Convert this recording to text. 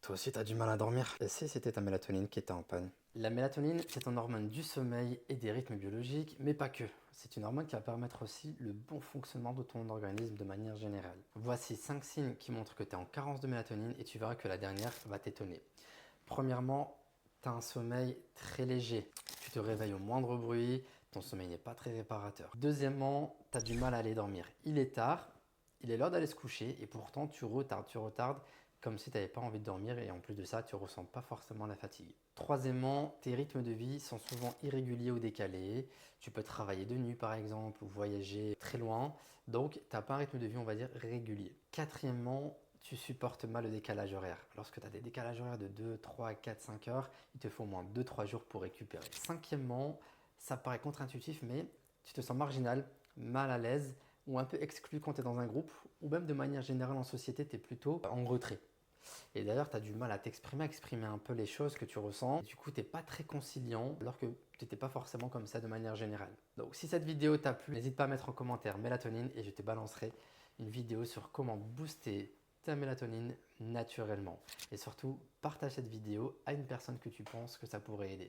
Toi aussi, t'as du mal à dormir? Et si c'était ta mélatonine qui était en panne? La mélatonine, c'est ton hormone du sommeil et des rythmes biologiques, mais pas que. C'est une hormone qui va permettre aussi le bon fonctionnement de ton organisme de manière générale. Voici 5 signes qui montrent que tu es en carence de mélatonine et tu verras que la dernière va t'étonner. Premièrement, tu as un sommeil très léger. Tu te réveilles au moindre bruit, ton sommeil n'est pas très réparateur. Deuxièmement, tu as du mal à aller dormir. Il est tard, il est l'heure d'aller se coucher et pourtant tu retardes comme si tu n'avais pas envie de dormir et en plus de ça, tu ne ressens pas forcément la fatigue. Troisièmement, tes rythmes de vie sont souvent irréguliers ou décalés. Tu peux travailler de nuit par exemple ou voyager très loin. Donc, tu n'as pas un rythme de vie, on va dire, régulier. Quatrièmement, tu supportes mal le décalage horaire. Lorsque tu as des décalages horaires de 2, 3, 4, 5 heures, il te faut au moins 2, 3 jours pour récupérer. Cinquièmement, ça paraît contre-intuitif, mais tu te sens marginal, mal à l'aise ou un peu exclu quand tu es dans un groupe ou même de manière générale en société, tu es plutôt en retrait. Et d'ailleurs, tu as du mal à t'exprimer, à exprimer un peu les choses que tu ressens. Du coup, tu n'es pas très conciliant alors que tu n'étais pas forcément comme ça de manière générale. Donc, si cette vidéo t'a plu, n'hésite pas à mettre en commentaire mélatonine et je te balancerai une vidéo sur comment booster ta mélatonine naturellement. Et surtout, partage cette vidéo à une personne que tu penses que ça pourrait aider.